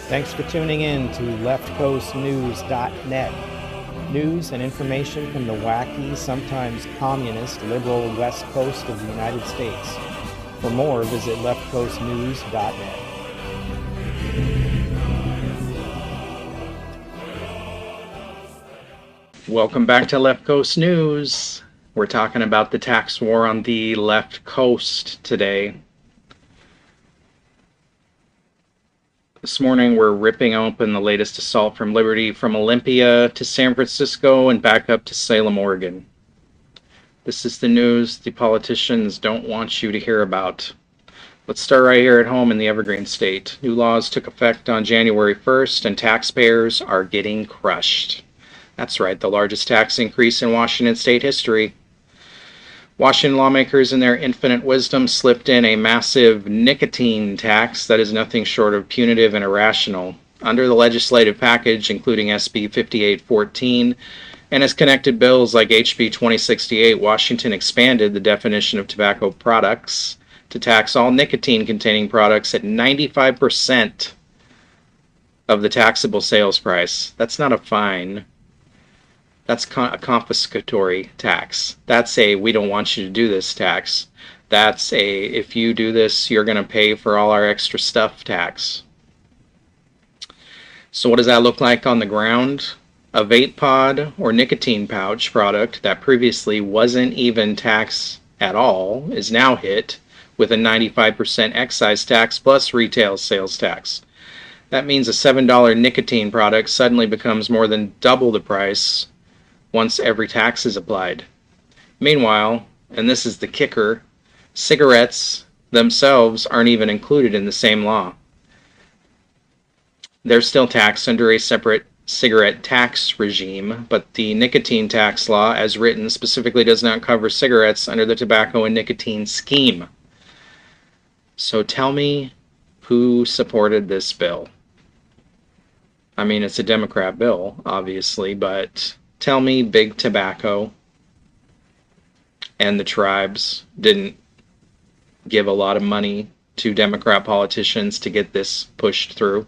Thanks for tuning in to leftcoastnews.net. News and information from the wacky, sometimes communist, liberal west coast of the United States. For more, visit leftcoastnews.net. Welcome back to Left Coast News. We're talking about the tax war on the left coast today. This morning we're ripping open the latest assault from Liberty from Olympia to San Francisco and back up to Salem, Oregon. This is the news the politicians don't want you to hear about. Let's start right here at home in the Evergreen State. New laws took effect on January 1st and taxpayers are getting crushed. That's right, the largest tax increase in Washington state history. Washington lawmakers, in their infinite wisdom, slipped in a massive nicotine tax that is nothing short of punitive and irrational. Under the legislative package, including SB 5814 and its connected bills like HB 2068, Washington expanded the definition of tobacco products to tax all nicotine-containing products at 95% of the taxable sales price. That's not a fine. That's a confiscatory tax. That's a we don't want you to do this tax. That's a if you do this, you're going to pay for all our extra stuff tax. So what does that look like on the ground? A vape pod or nicotine pouch product that previously wasn't even taxed at all is now hit with a 95% excise tax plus retail sales tax. That means a $7 nicotine product suddenly becomes more than double the price once every tax is applied. Meanwhile, and this is the kicker, cigarettes themselves aren't even included in the same law. They're still taxed under a separate cigarette tax regime, but the nicotine tax law, as written, specifically does not cover cigarettes under the tobacco and nicotine scheme. So tell me who supported this bill. I mean, it's a Democrat bill, obviously, but tell me Big Tobacco and the tribes didn't give a lot of money to Democrat politicians to get this pushed through.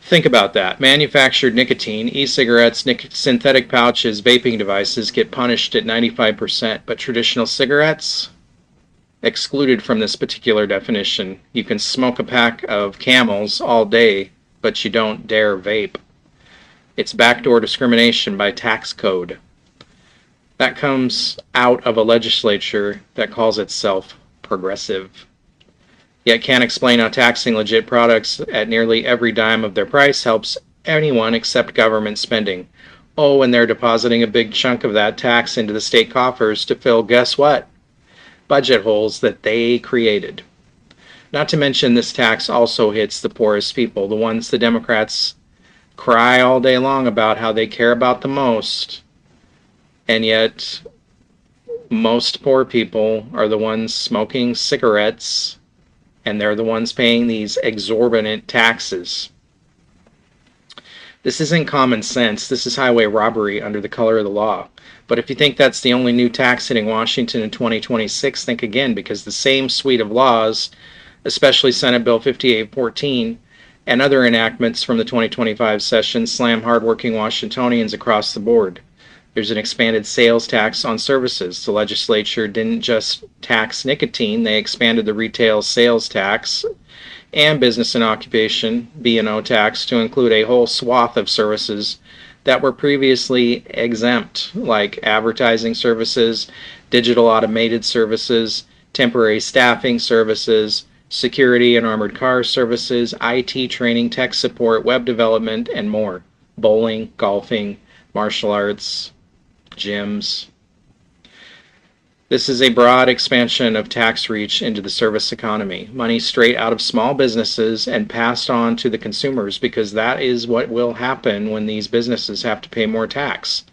Think about that. Manufactured nicotine, e-cigarettes, synthetic pouches, vaping devices get punished at 95%, but traditional cigarettes excluded from this particular definition. You can smoke a pack of Camels all day, but you don't dare vape. It's backdoor discrimination by tax code. That comes out of a legislature that calls itself progressive, yet can't explain how taxing legit products at nearly every dime of their price helps anyone except government spending. Oh, and they're depositing a big chunk of that tax into the state coffers to fill, guess what? Budget holes that they created. Not to mention this tax also hits the poorest people, the ones the Democrats cry all day long about how they care about the most, and yet most poor people are the ones smoking cigarettes, and they're the ones paying these exorbitant taxes. This isn't common sense. This is highway robbery under the color of the law. But if you think that's the only new tax hitting Washington in 2026, think again, because the same suite of laws, especially Senate Bill 5814, and other enactments from the 2025 session slam hardworking Washingtonians across the board. There's an expanded sales tax on services. The legislature didn't just tax nicotine, they expanded the retail sales tax and business and occupation B&O tax to include a whole swath of services that were previously exempt, like advertising services, digital automated services, temporary staffing services, security and armored car services, IT training, tech support, web development, and more. Bowling, golfing, martial arts, gyms. This is a broad expansion of tax reach into the service economy. Money straight out of small businesses and passed on to the consumers, because that is what will happen when these businesses have to pay more tax.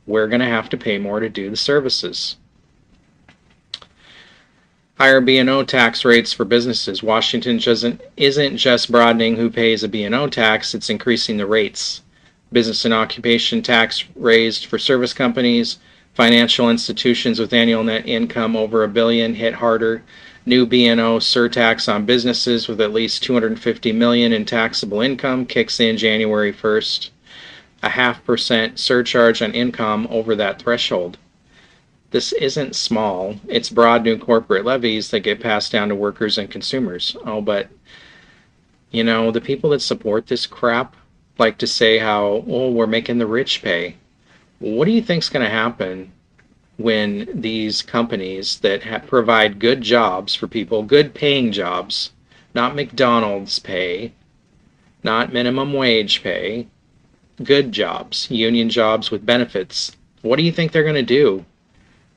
We're going to have to pay more to do the services. Higher B&O tax rates for businesses. Washington isn't just broadening who pays a B&O tax, it's increasing the rates. Business and occupation tax raised for service companies. Financial institutions with annual net income over $1 billion hit harder. New B&O surtax on businesses with at least $250 million in taxable income kicks in January 1st. A 0.5% surcharge on income over that threshold. This isn't small. It's broad new corporate levies that get passed down to workers and consumers. Oh, but, the people that support this crap like to say how, oh, we're making the rich pay. What do you think's going to happen when these companies that provide good jobs for people, good paying jobs, not McDonald's pay, not minimum wage pay, good jobs, union jobs with benefits, what do you think they're going to do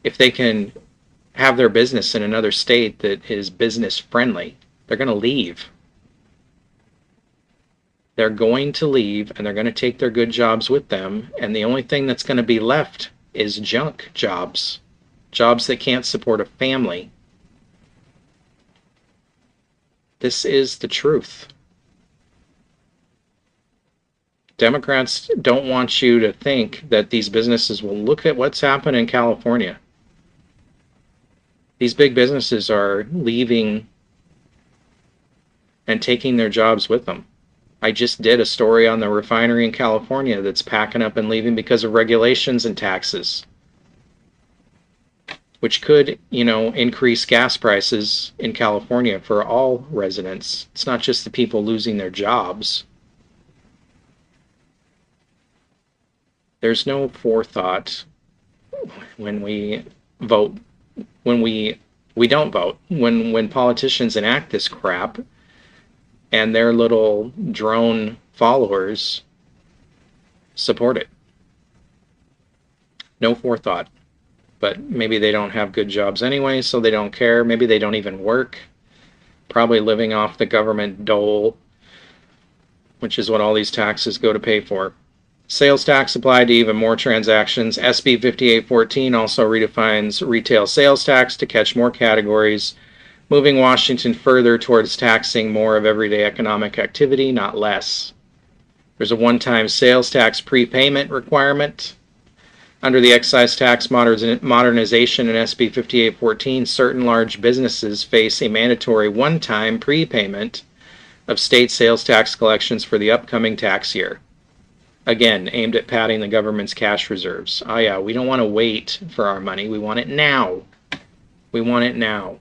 if they can have their business in another state that is business friendly? They're going to leave. They're going to leave, and they're going to take their good jobs with them, and the only thing that's going to be left is junk jobs. Jobs that can't support a family. This is the truth. Democrats don't want you to think that these businesses will look at what's happened in California. These big businesses are leaving and taking their jobs with them. I just did a story on the refinery in California that's packing up and leaving because of regulations and taxes, which could, increase gas prices in California for all residents. It's not just the people losing their jobs. There's no forethought when we vote, when we don't vote, when politicians enact this crap and their little drone followers support it. No forethought. But maybe they don't have good jobs anyway, so they don't care. Maybe they don't even work. Probably living off the government dole, which is what all these taxes go to pay for. Sales tax applied to even more transactions. SB 5814 also redefines retail sales tax to catch more categories, moving Washington further towards taxing more of everyday economic activity, not less. There's a one-time sales tax prepayment requirement. Under the excise tax modernization in SB 5814, certain large businesses face a mandatory one-time prepayment of state sales tax collections for the upcoming tax year. Again, aimed at padding the government's cash reserves. Oh yeah, we don't want to wait for our money. We want it now. We want it now.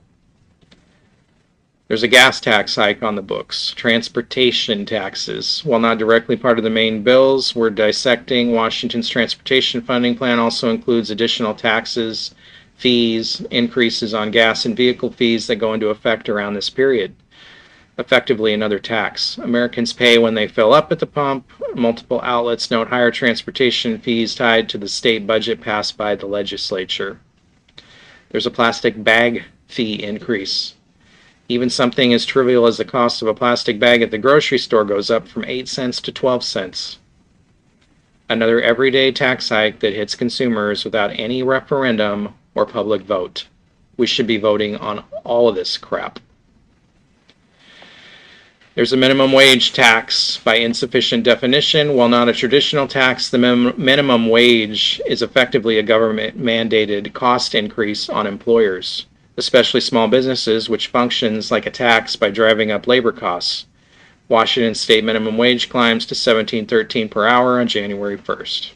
There's a gas tax hike on the books. Transportation taxes. While not directly part of the main bills, we're dissecting. Washington's transportation funding plan also includes additional taxes, fees, increases on gas and vehicle fees that go into effect around this period. Effectively another tax. Americans pay when they fill up at the pump. Multiple outlets note higher transportation fees tied to the state budget passed by the legislature. There's a plastic bag fee increase. Even something as trivial as the cost of a plastic bag at the grocery store goes up from 8 cents to 12 cents. Another everyday tax hike that hits consumers without any referendum or public vote. We should be voting on all of this crap. There's a minimum wage tax. By insufficient definition, while not a traditional tax, the minimum wage is effectively a government-mandated cost increase on employers, especially small businesses, which functions like a tax by driving up labor costs. Washington state minimum wage climbs to $17.13 per hour on January 1st.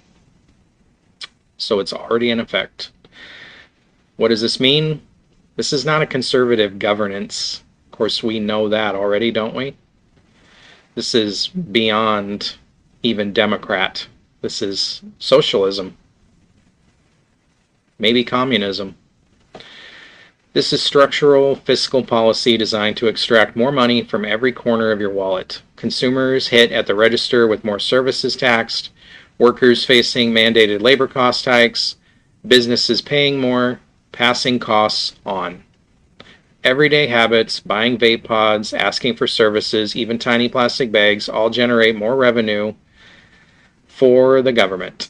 So it's already in effect. What does this mean? This is not a conservative governance. Of course, we know that already, don't we? This is beyond even Democrat. This is socialism. Maybe communism. This is structural fiscal policy designed to extract more money from every corner of your wallet. Consumers hit at the register with more services taxed, workers facing mandated labor cost hikes, businesses paying more, passing costs on. Everyday habits, buying vape pods, asking for services, even tiny plastic bags, all generate more revenue for the government.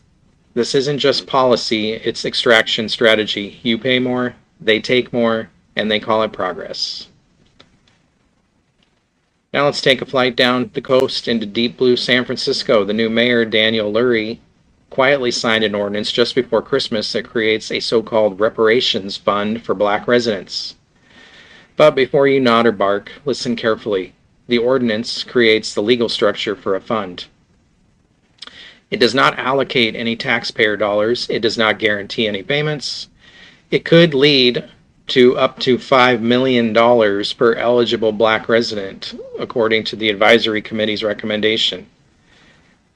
This isn't just policy, it's extraction strategy. You pay more, they take more, and they call it progress. Now let's take a flight down the coast into deep blue San Francisco. The new mayor, Daniel Lurie, quietly signed an ordinance just before Christmas that creates a so-called reparations fund for black residents. But before you nod or bark, listen carefully. The ordinance creates the legal structure for a fund. It does not allocate any taxpayer dollars. It does not guarantee any payments. It could lead to up to $5 million per eligible black resident, according to the advisory committee's recommendation.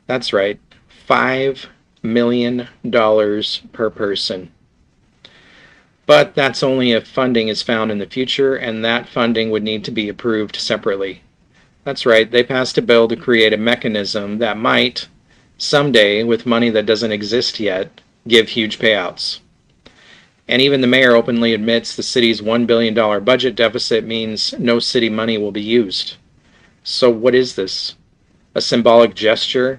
That's right, $5 million per person. But that's only if funding is found in the future, and that funding would need to be approved separately. That's right, they passed a bill to create a mechanism that might, someday, with money that doesn't exist yet, give huge payouts. And even the mayor openly admits the city's $1 billion budget deficit means no city money will be used. So what is this? A symbolic gesture?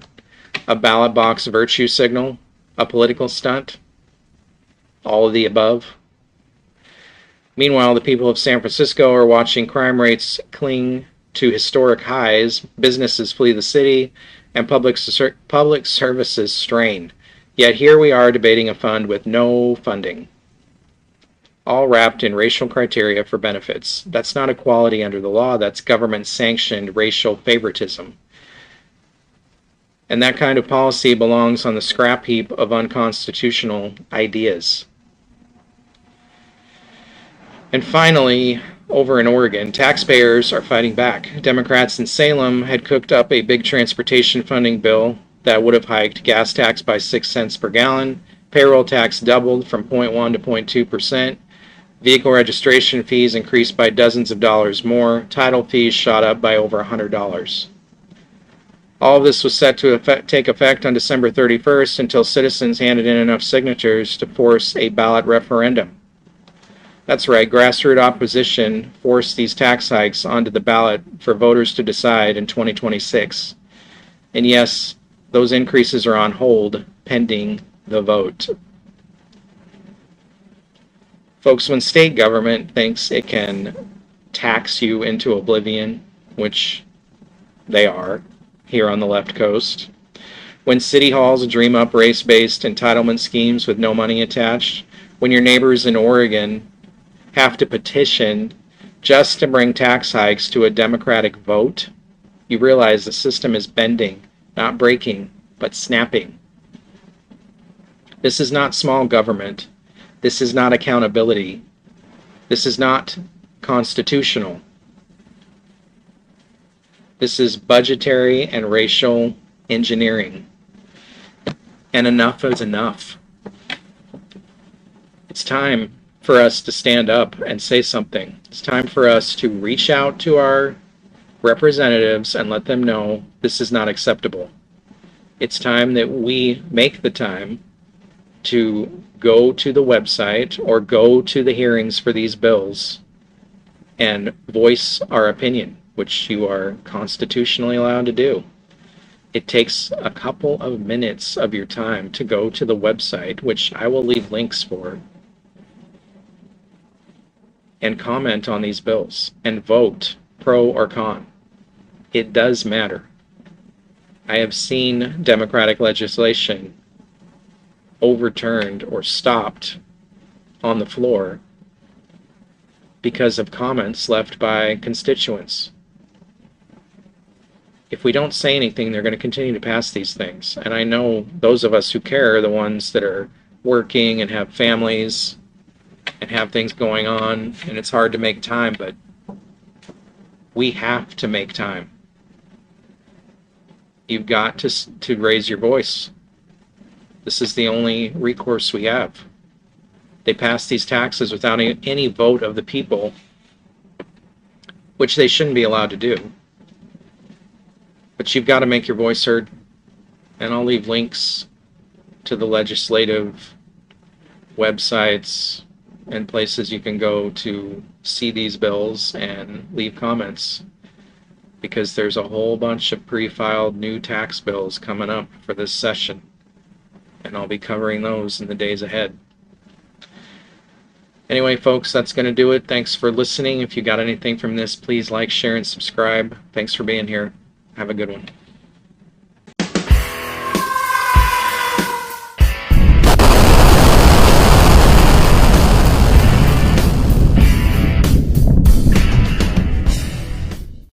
A ballot box virtue signal? A political stunt? All of the above? Meanwhile, the people of San Francisco are watching crime rates cling to historic highs, businesses flee the city, and public services strain. Yet here we are debating a fund with no funding, all wrapped in racial criteria for benefits. That's not equality under the law, that's government-sanctioned racial favoritism. And that kind of policy belongs on the scrap heap of unconstitutional ideas. And finally, over in Oregon, taxpayers are fighting back. Democrats in Salem had cooked up a big transportation funding bill that would have hiked gas tax by 6 cents per gallon, payroll tax doubled from 0.1 to 0.2%, vehicle registration fees increased by dozens of dollars more, title fees shot up by over $100. All of this was set to take effect on December 31st until citizens handed in enough signatures to force a ballot referendum. That's right, grassroots opposition forced these tax hikes onto the ballot for voters to decide in 2026. And yes, those increases are on hold pending the vote. Folks, when state government thinks it can tax you into oblivion, which they are here on the left coast, when city halls dream up race-based entitlement schemes with no money attached, when your neighbors in Oregon have to petition just to bring tax hikes to a Democratic vote, you realize the system is bending, not breaking, but snapping. This is not small government. This is not accountability. This is not constitutional. This is budgetary and racial engineering. And enough is enough. It's time for us to stand up and say something. It's time for us to reach out to our representatives and let them know this is not acceptable. It's time that we make the time to go to the website or go to the hearings for these bills and voice our opinion, which you are constitutionally allowed to do. It takes a couple of minutes of your time to go to the website, which I will leave links for, and comment on these bills and vote pro or con. It does matter. I have seen Democratic legislation overturned or stopped on the floor because of comments left by constituents. If we don't say anything, they're going to continue to pass these things. And I know those of us who care are the ones that are working and have families and have things going on, and it's hard to make time, but we have to make time. You've got to raise your voice. This is the only recourse we have. They passed these taxes without any vote of the people, which they shouldn't be allowed to do. But you've got to make your voice heard, and I'll leave links to the legislative websites and places you can go to see these bills and leave comments, because there's a whole bunch of pre-filed new tax bills coming up for this session, and I'll be covering those in the days ahead. Anyway, folks, that's going to do it. Thanks for listening. If you got anything from this, please like, share, and subscribe. Thanks for being here. Have a good one.